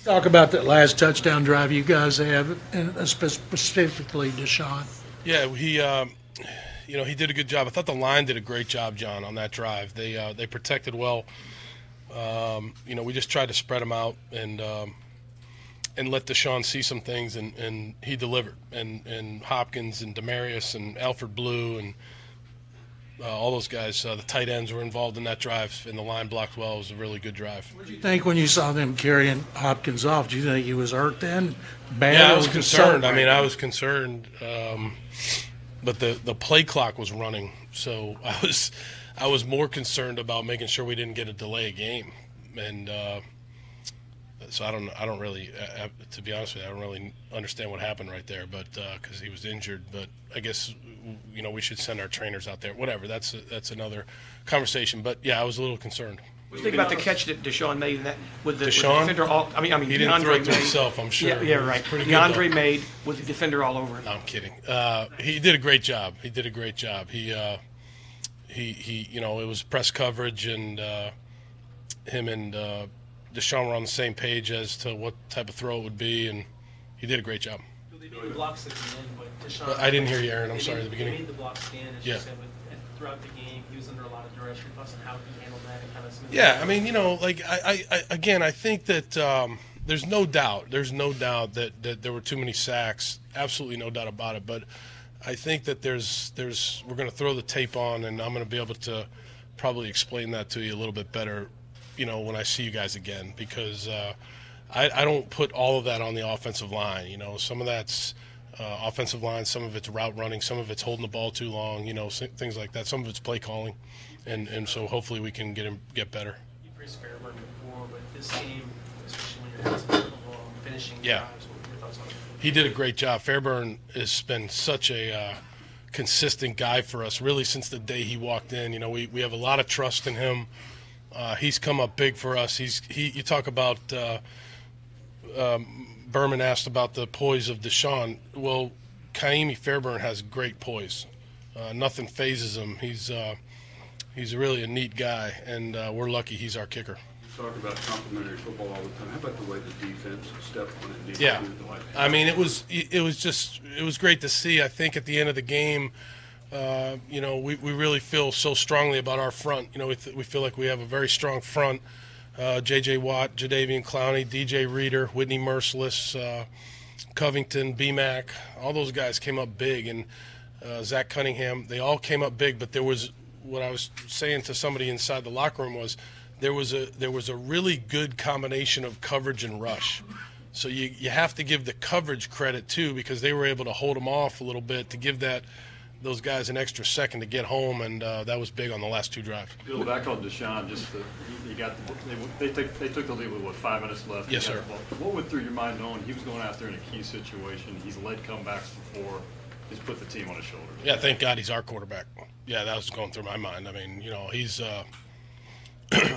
Talk about that last touchdown drive you guys have, and specifically Deshaun. Yeah, he did a good job. I thought the line did a great job, John, on that drive. They protected well. We just tried to spread them out and let Deshaun see some things, and he delivered. And Hopkins and Demarius and Alfred Blue and all those guys, the tight ends were involved in that drive, and the line blocked well. It was a really good drive. What did you think when you saw them carrying Hopkins off? Do you think he was hurt then? Bad? Yeah, I was concerned. I mean, I was concerned, but the play clock was running, so I was more concerned about making sure we didn't get a delay game, and so I don't really, to be honest with you, I don't really understand what happened right there, but because he was injured. But I guess we should send our trainers out there. Whatever. That's another conversation. But yeah, I was a little concerned. What do you think about the catch that Deshaun made in that with the defender all? I mean, he didn't throw it to himself. I'm sure. Yeah, right. DeAndre made with the defender all over him. No, I'm kidding. He did a great job. He did a great job. He it was press coverage, and him and Deshaun were on the same page as to what type of throw it would be, and he did a great job. They made the blocks at the end, but Deshaun. I didn't hear you, Aaron. I'm sorry at the beginning. They made the block stand, as yeah. you said, throughout the game. He was under a lot of duress. Your thoughts on how he handled that and kind of. Yeah, I mean, I think that there's no doubt that there were too many sacks. Absolutely no doubt about it. But I think that we're going to throw the tape on, and I'm going to be able to probably explain that to you a little bit better, when I see you guys again, because I don't put all of that on the offensive line. Some of that's offensive line, some of it's route running, some of it's holding the ball too long, things like that. Some of it's play calling, and so hopefully we can get better. You praised Fairburn before, but this game, especially when you're hospitable, finishing drives, what were your thoughts on it? He did a great job. Fairburn has been such a consistent guy for us, really, since the day he walked in. We have a lot of trust in him. He's come up big for us. You talk about Berman asked about the poise of Deshaun. Well, Kaimi Fairburn has great poise. Nothing phases him. He's really a neat guy, and we're lucky he's our kicker. You talk about complimentary football all the time. How about the way the defense stepped on it? Yeah, I mean, it was great to see. I think at the end of the game, we really feel so strongly about our front. We feel like we have a very strong front. J.J. Watt, Jadeveon Clowney, D.J. Reader, Whitney Merciless, Covington, B-Mac, all those guys came up big, and Zach Cunningham, they all came up big. But there was, what I was saying to somebody inside the locker room was, there was a really good combination of coverage and rush. So you have to give the coverage credit too, because they were able to hold them off a little bit to give those guys an extra second to get home, and that was big on the last two drives. Bill, back on Deshaun, they took the lead with 5 minutes left. Yes, sir. What went through your mind knowing he was going out there in a key situation? He's led comebacks before. He's put the team on his shoulders. Yeah, thank God he's our quarterback. Yeah, that was going through my mind. I mean, he's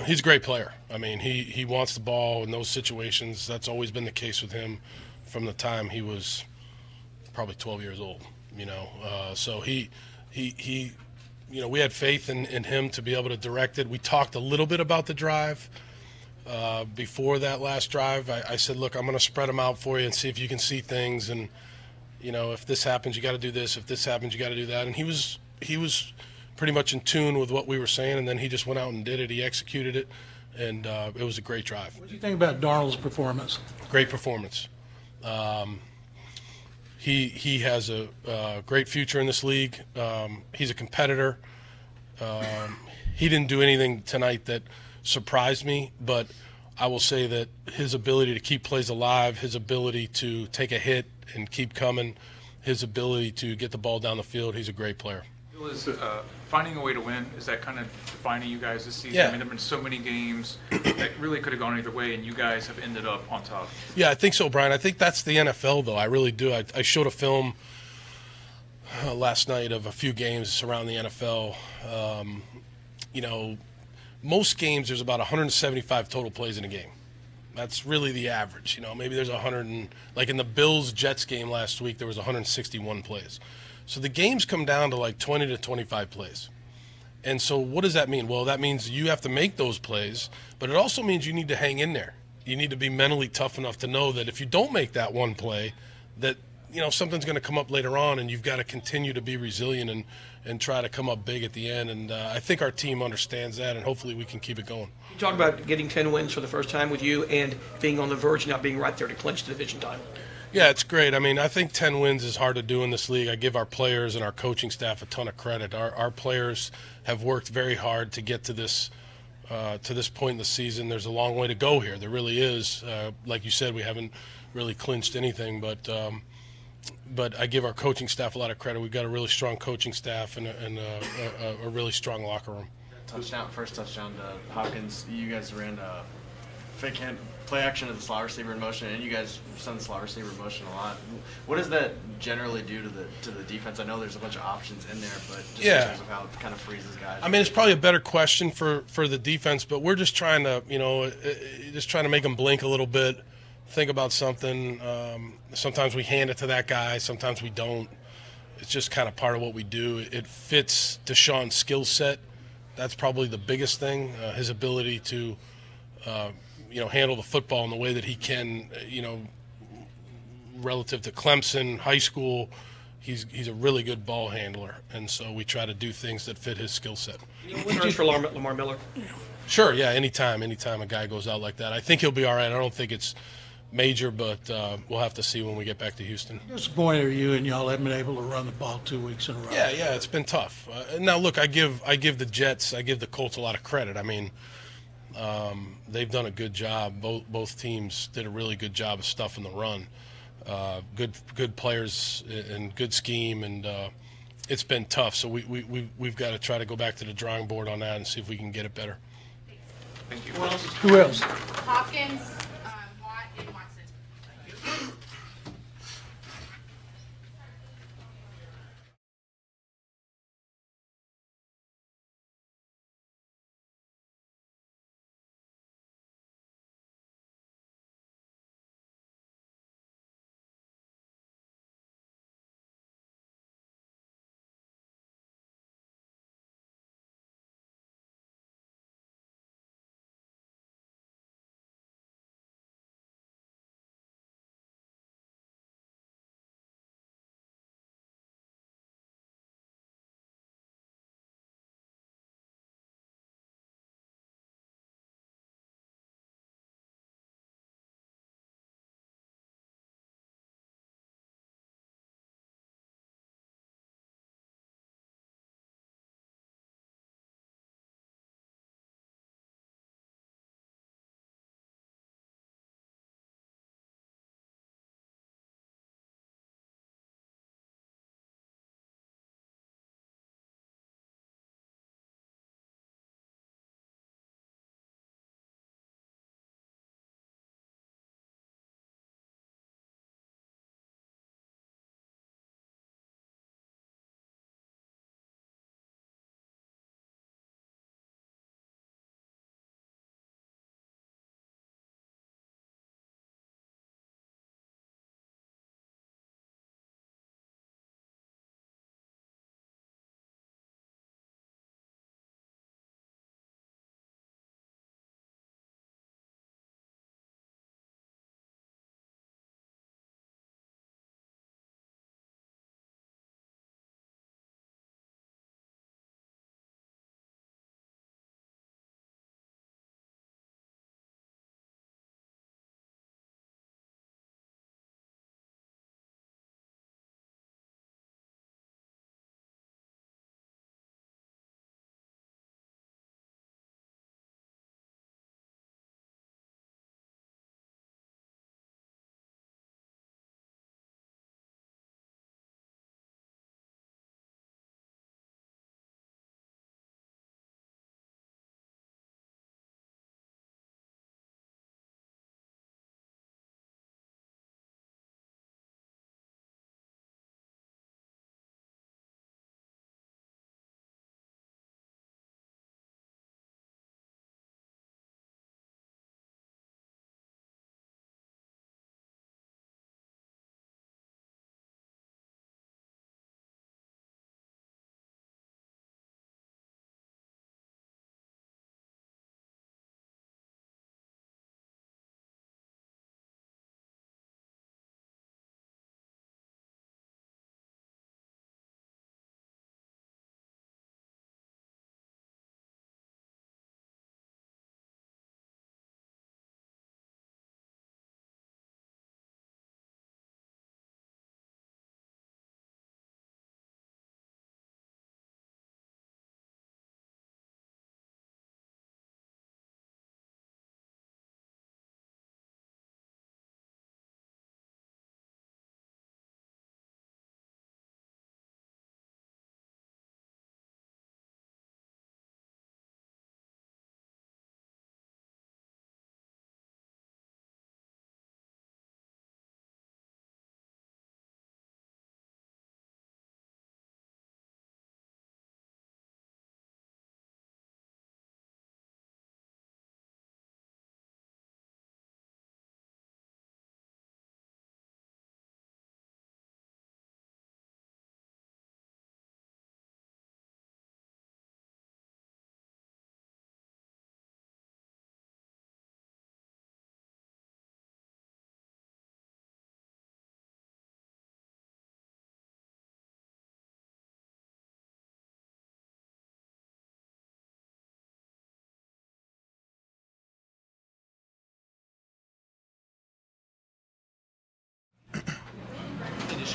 he's a great player. I mean, he wants the ball in those situations. That's always been the case with him from the time he was probably 12 years old. So he we had faith in him to be able to direct it. We talked a little bit about the drive before that last drive. I said, look, I'm going to spread them out for you and see if you can see things. And, if this happens, you got to do this. If this happens, you got to do that. And he was pretty much in tune with what we were saying, and then he just went out and did it. He executed it, and it was a great drive. What do you think about Darnold's performance? Great performance. He has a great future in this league. He's a competitor. He didn't do anything tonight that surprised me, but I will say that his ability to keep plays alive, his ability to take a hit and keep coming, his ability to get the ball down the field, he's a great player. Is finding a way to win, is that kind of defining you guys this season? Yeah. I mean, there have been so many games that really could have gone either way, and you guys have ended up on top. Yeah, I think so, Brian. I think that's the NFL, though. I really do. I showed a film last night of a few games around the NFL. Most games there's about 175 total plays in a game. That's really the average. Maybe there's 100 like in the Bills-Jets game last week, there was 161 plays. So the games come down to like 20 to 25 plays. And so what does that mean? Well, that means you have to make those plays, but it also means you need to hang in there. you need to be mentally tough enough to know that if you don't make that one play, that something's going to come up later on, and you've got to continue to be resilient and try to come up big at the end. And I think our team understands that, and hopefully we can keep it going. You talk about getting 10 wins for the first time with you and being on the verge of not being right there to clinch the division title. Yeah, it's great. I mean, I think 10 wins is hard to do in this league. I give our players and our coaching staff a ton of credit. Our players have worked very hard to get to this point in the season. There's a long way to go here. There really is. Like you said, we haven't really clinched anything, but I give our coaching staff a lot of credit. We've got a really strong coaching staff and a really strong locker room. First touchdown to Hopkins. You guys ran fake hand play action of the slot receiver in motion, and you guys send the slot receiver in motion a lot. What does that generally do to the defense? I know there's a bunch of options in there, but just in terms of how it kind of freezes guys. I mean, it's probably a better question for the defense, but we're just trying to make them blink a little bit, think about something. Sometimes we hand it to that guy, sometimes we don't. It's just kind of part of what we do. It fits Deshaun's skill set. That's probably the biggest thing, his ability to handle the football in the way that he can, relative to Clemson, high school. He's a really good ball handler, and so we try to do things that fit his skill set. Concerns for Lamar Miller? Sure, yeah, anytime a guy goes out like that. I think he'll be all right. I don't think it's major, but we'll have to see when we get back to Houston. Disappointed are you and y'all haven't been able to run the ball 2 weeks in a row? Yeah, it's been tough. Now, look, I give the Jets, I give the Colts a lot of credit. I mean, they've done a good job. Both teams did a really good job of stuffing the run. Good players and good scheme, and it's been tough. So we've got to try to go back to the drawing board on that and see if we can get it better. Thank you. Who else? Hopkins,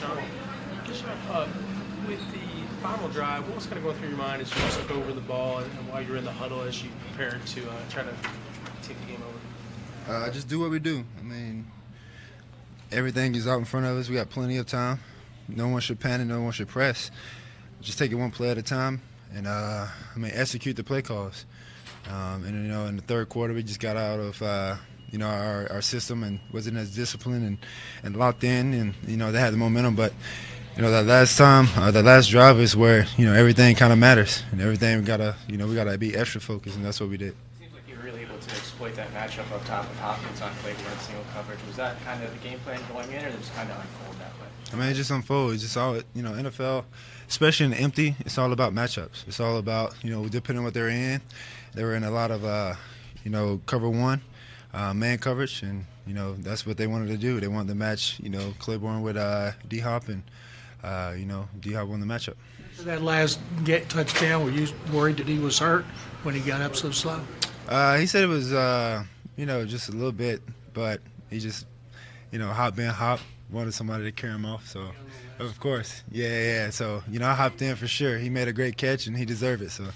Deshaun, with the final drive, what was kind of going through your mind as you took over the ball and while you were in the huddle as you prepared to try to take the game over? Just do what we do. I mean, everything is out in front of us. We got plenty of time. No one should panic. No one should press. Just take it one play at a time and, execute the play calls. In the third quarter, we just got out of, our system and wasn't as disciplined and locked in. And, they had the momentum. But, that last drive is where, everything kind of matters. And everything we got to be extra focused, and that's what we did. Seems like you were really able to exploit that matchup up top with Hopkins on play where single coverage. Was that kind of the game plan going in, or just kind of unfold that way? It just unfolds. It's just all, NFL, especially in the empty, it's all about matchups. It's all about, depending on what they're in. They were in a lot of, cover one, man coverage, and, that's what they wanted to do. They wanted to match, Claiborne with D-Hop, and, D-Hop won the matchup. That last touchdown, were you worried that he was hurt when he got up so slow? He said it was, just a little bit, but he just, hop, wanted somebody to carry him off. So, of course, yeah. So, I hopped in for sure. He made a great catch, and he deserved it. So.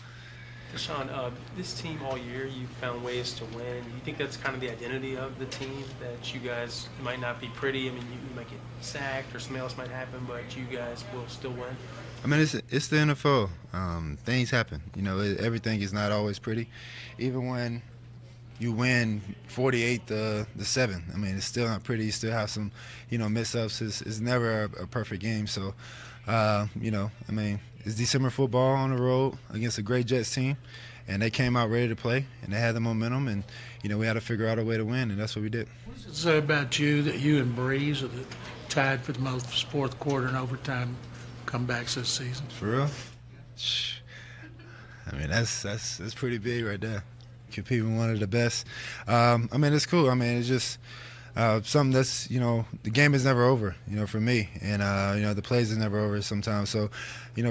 Deshaun, this team all year, you found ways to win. You think that's kind of the identity of the team, that you guys might not be pretty? I mean, you might get sacked or something else might happen, but you guys will still win? It's the NFL. Things happen. Everything is not always pretty. Even when you win 48-7, it's still not pretty. You still have some, miss-ups. It's never a perfect game. So, it's December football on the road against a great Jets team, and they came out ready to play, and they had the momentum, and, we had to figure out a way to win, and that's what we did. What does it say about you that you and Breeze are tied for the most fourth quarter and overtime comebacks this season? For real? That's pretty big right there. Competing with one of the best. It's cool. It's just something that's, the game is never over, for me. And, the plays is never over sometimes. So,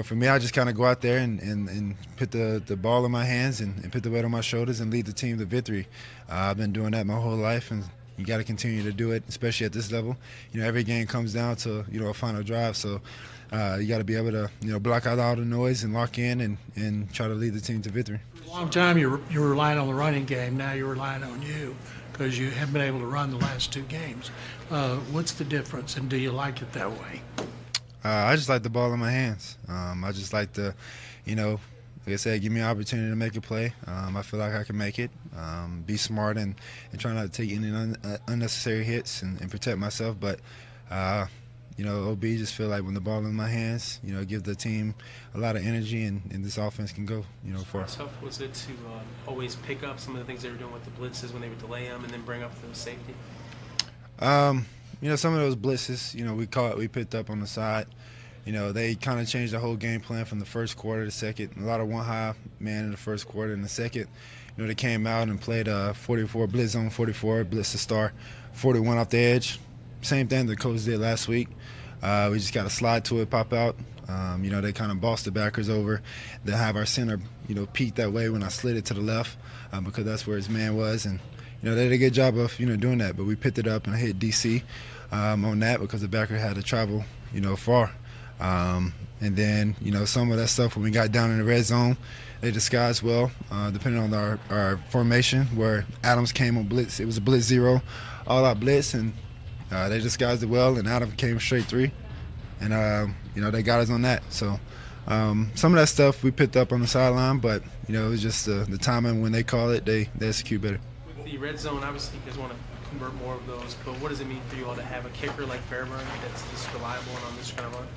for me, I just kind of go out there and put the ball in my hands and put the weight on my shoulders and lead the team to victory. I've been doing that my whole life, and you got to continue to do it, especially at this level. Every game comes down to, a final drive. So you got to be able to, block out all the noise and lock in and try to lead the team to victory. For a long time, you were relying on the running game. Now you're relying on you because you haven't been able to run the last two games. What's the difference, and do you like it that way? I just like the ball in my hands. I just like to, like I said, give me an opportunity to make a play. I feel like I can make it. Be smart and try not to take any unnecessary hits and protect myself. But, OB just feel like when the ball in my hands, give the team a lot of energy and this offense can go, far. How tough was it to always pick up some of the things they were doing with the blitzes when they would delay them and then bring up the safety? Some of those blitzes, we picked up on the side. They kind of changed the whole game plan from the first quarter to second. A lot of one high man in the first quarter. In the second, they came out and played 44 blitz zone 44, blitz to star, 41 off the edge. Same thing the coach did last week. We just got to slide to it, pop out. They kind of bossed the backers over. They have our center, peek that way when I slid it to the left because that's where his man was. And, they did a good job of, doing that. But we picked it up and hit DC on that because the backer had to travel, far. And then, some of that stuff when we got down in the red zone, they disguised well, depending on our formation, where Adams came on blitz. It was a blitz zero, all-out blitz, and they disguised it well, and Adams came straight three. And, they got us on that. So some of that stuff we picked up on the sideline, but, it was just the timing when they call it, they execute better. With the red zone, obviously you guys want to convert more of those, but what does it mean for you all to have a kicker like Fairburn that's this reliable and on this kind of run?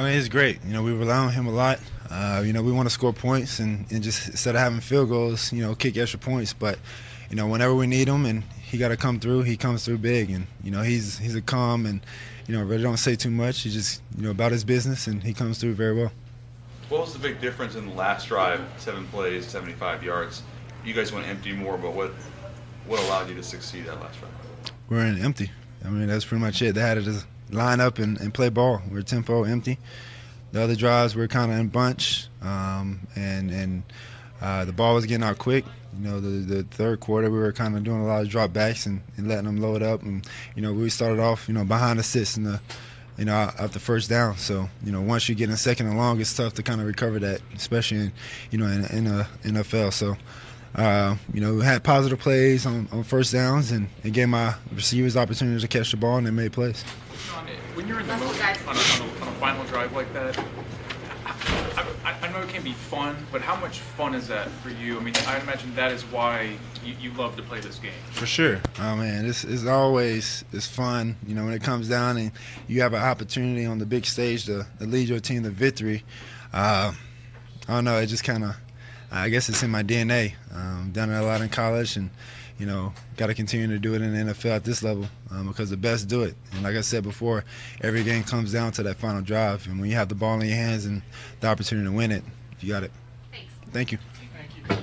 It's great. We rely on him a lot. We want to score points and just instead of having field goals, kick extra points. But, whenever we need him and he got to come through, he comes through big. And, he's a calm and, really don't say too much. He's just, about his business, and he comes through very well. What was the big difference in the last drive, 7 plays, 75 yards? You guys went empty more, but what allowed you to succeed that last drive? We're in empty. That's pretty much it. They had to just line up and play ball. We're tempo empty. The other drives we're kind of in bunch, and the ball was getting out quick. The third quarter we were kind of doing a lot of drop backs and letting them load up, and we started off behind the six in out the first down. So, once you get in second and long, it's tough to kind of recover that, especially in the NFL. So, we had positive plays on first downs and gave my receivers opportunities to catch the ball, and they made plays. Sean, when you're in the moment on a final drive like that, I know it can be fun, but how much fun is that for you? I mean, I imagine that is why you love to play this game. For sure. Oh, man, it's always fun, when it comes down and you have an opportunity on the big stage to lead your team to victory. I don't know, it just kind of, I guess it's in my DNA. Done it a lot in college and, got to continue to do it in the NFL at this level because the best do it. And like I said before, every game comes down to that final drive. And when you have the ball in your hands and the opportunity to win it, you got it. Thanks. Thank you. Thank you.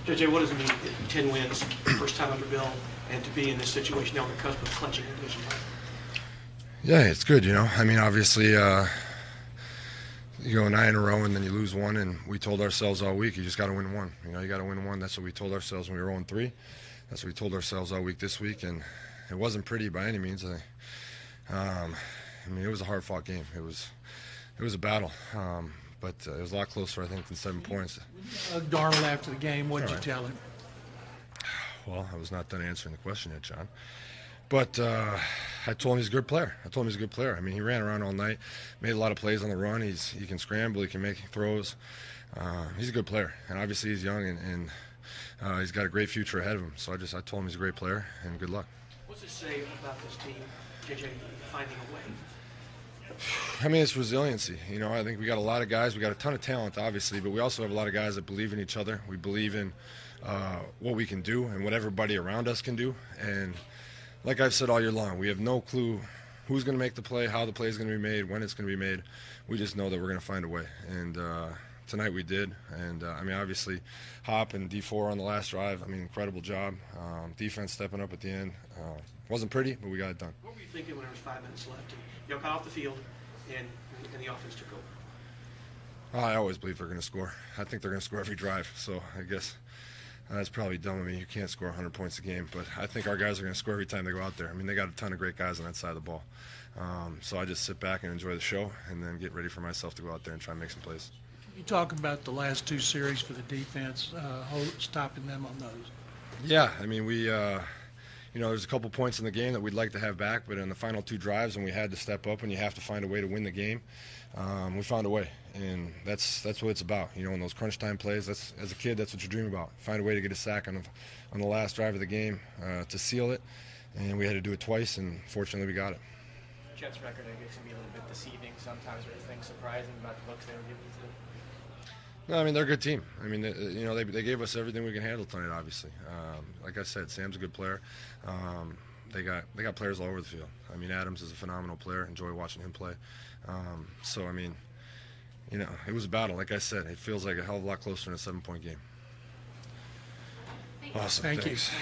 JJ, what does it mean to get 10 wins, first time under Bill, and to be in this situation now on the cusp of clinching a division title? Yeah, it's good, I mean, obviously, you go 9 in a row and then you lose one, and we told ourselves all week, you just got to win one. You got to win one. That's what we told ourselves when we were 0-3. That's what we told ourselves all week this week, and it wasn't pretty by any means. I mean, it was a hard-fought game. It was a battle. But it was a lot closer, I think, than 7 points. Darnold after the game, what did you tell him? Well, I was not done answering the question yet, John. But I told him he's a good player. I mean, he ran around all night, made a lot of plays on the run. He can scramble. He can make throws. He's a good player. And obviously he's young, and he's got a great future ahead of him. So I told him he's a great player, and good luck. What's it say about this team, JJ, finding a way? I mean, it's resiliency. I think we got a lot of guys. We got a ton of talent, obviously, but we also have a lot of guys that believe in each other. We believe in what we can do and what everybody around us can do. And like I've said all year long, we have no clue who's going to make the play, how the play is going to be made, when it's going to be made. We just know that we're going to find a way. And tonight we did. And, I mean, obviously, Hop and D4 on the last drive, I mean, incredible job. Defense stepping up at the end. Wasn't pretty, but we got it done. What were you thinking when there was 5 minutes left? And you got off the field, and the offense took over. I always believe they're going to score. I think they're going to score every drive. So I guess that's probably dumb of me. You can't score 100 points a game. But I think our guys are going to score every time they go out there. I mean, they got a ton of great guys on that side of the ball. So I just sit back and enjoy the show and then get ready for myself to go out there and try and make some plays. You talk about the last 2 series for the defense, stopping them on those. Yeah, I mean, there's a couple points in the game that we'd like to have back, but in the final 2 drives when we had to step up and you have to find a way to win the game, we found a way, and that's what it's about. In those crunch time plays, as a kid, that's what you dream about. Find a way to get a sack on the last drive of the game to seal it, and we had to do it twice, and fortunately we got it. Jets record, I guess, can be a little bit deceiving sometimes. Or anything surprising about the looks they were giving to? No, I mean, they're a good team. I mean, they gave us everything we can handle tonight, obviously. Like I said, Sam's a good player. They got players all over the field. I mean, Adams is a phenomenal player. Enjoy watching him play. So, I mean, it was a battle. Like I said, it feels like a hell of a lot closer than a 7-point game. Awesome. Thank Thanks. you.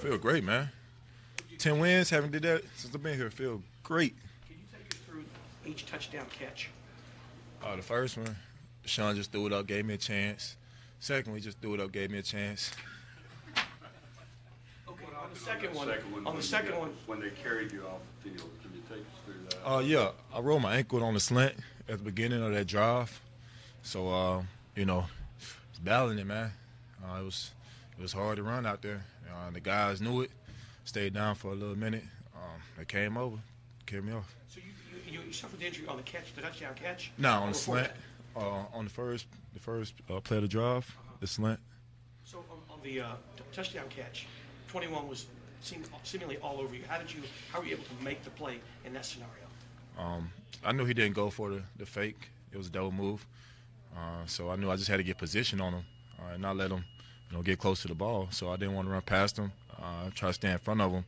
feel great, man. 10 wins, haven't did that since I've been here. Feel great. Can you take us through each touchdown catch? The first one, Sean just threw it up, gave me a chance. Second, we just threw it up, gave me a chance. Okay, on the second one, when they carried you off the field, can you take us through that? Yeah, I rolled my ankle on the slant at the beginning of that drive. So, you know, it's battling it, man. It was hard to run out there. The guys knew it, stayed down for a little minute. They came over, carried me off. So you suffered the injury on the catch, the touchdown catch? No, on the slant. On the first play of the drive, the slant. So on the touchdown catch, 21 was seemingly all over you. How were you able to make the play in that scenario? I knew he didn't go for the fake. It was a double move. So I knew I just had to get position on him and not let him, get close to the ball. So I didn't want to run past him. Try to stay in front of him.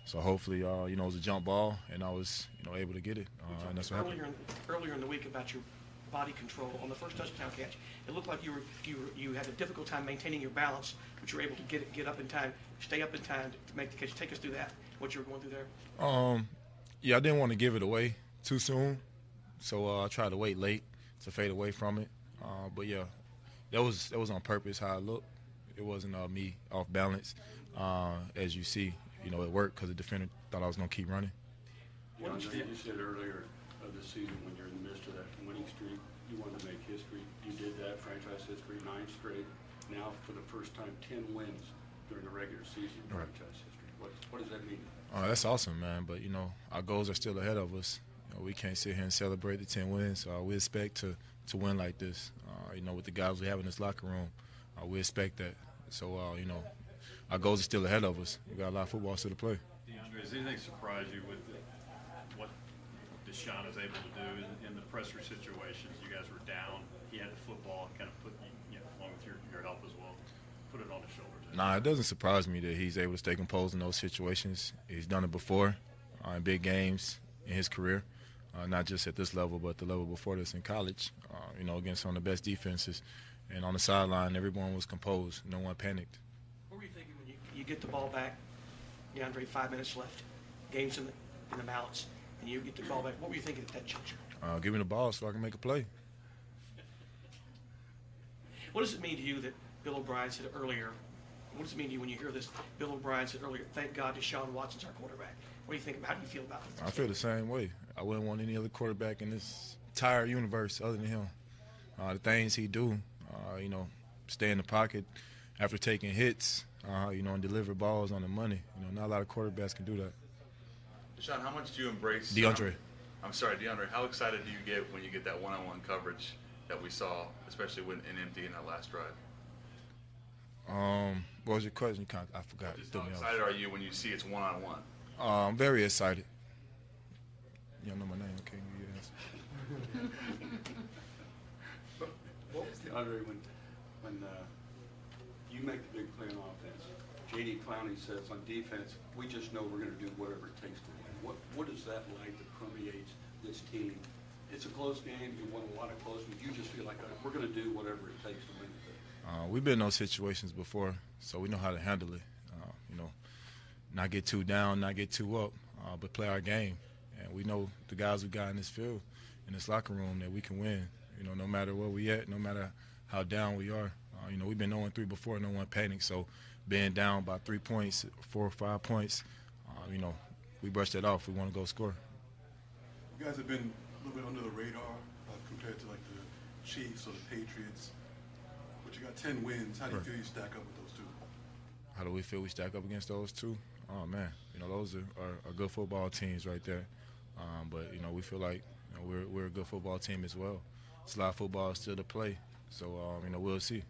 So hopefully, it was a jump ball, and I was, able to get it. And that's what happened. Earlier in the week about your body control on the first touchdown catch, it looked like you had a difficult time maintaining your balance, but you were able to get up in time, stay up in time to make the catch. Take us through that, what you were going through there. Yeah, I didn't want to give it away too soon, so I tried to wait late to fade away from it. But yeah, that was on purpose how I looked. It wasn't me off balance. As you see, it worked because the defender thought I was going to keep running. You said earlier of the season when you're in the midst of that winning streak, you wanted to make history. You did that, franchise history, 9 straight. Now, for the first time, 10 wins during the regular season, right. Franchise history. What does that mean? That's awesome, man. But, our goals are still ahead of us. We can't sit here and celebrate the 10 wins. We expect to win like this. With the guys we have in this locker room, we expect that. So, our goals are still ahead of us. We got a lot of football still to play. DeAndre, does anything surprise you with what Deshaun is able to do in the pressure situations? You guys were down. He had the football, kind of put you, along with your help as well, put it on his shoulders. Nah, it doesn't surprise me that he's able to stay composed in those situations. He's done it before in big games in his career, not just at this level, but the level before this in college, against some of the best defenses. And on the sideline, everyone was composed. No one panicked. What were you thinking when you get the ball back, DeAndre, 5 minutes left, game's in the balance, and you get the ball back? What were you thinking at that juncture? Give me the ball so I can make a play. What does it mean to you that Bill O'Brien said earlier? What does it mean to you when you hear this? Bill O'Brien said earlier, "Thank God Deshaun Watson's our quarterback." What do you think? How do you feel about this? I feel the same way. I wouldn't want any other quarterback in this entire universe other than him. The things he do, stay in the pocket after taking hits, and deliver balls on the money. Not a lot of quarterbacks can do that. Deshaun, how much do you embrace? DeAndre. DeAndre. How excited do you get when you get that one-on-one coverage that we saw, especially when in empty in that last drive? What was your question? I forgot. Just how excited are you when you see it's one-on-one? I'm very excited. You don't know my name, okay? You answer. What was the Andre when you make the big play on offense? J.D. Clowney says on defense, we just know we're going to do whatever it takes to win. What is that like that permeates this team? It's a close game. You won a lot of close ones. You just feel like we're going to do whatever it takes to win it. We've been in those situations before, so we know how to handle it. Not get too down, not get too up, but play our game. And we know the guys we got in this field, in this locker room, that we can win. No matter where we at, no matter how down we are. We've been 0-3 before, no one panicked. So being down by 3 points, 4 or 5 points, we brushed that off. We want to go score. You guys have been a little bit under the radar compared to like the Chiefs or the Patriots, but you got 10 wins. How do you feel you stack up with those two? How do we feel we stack up against those two? Oh man, those are good football teams right there. But we feel like we're a good football team as well. It's a lot of football still to play, so we'll see.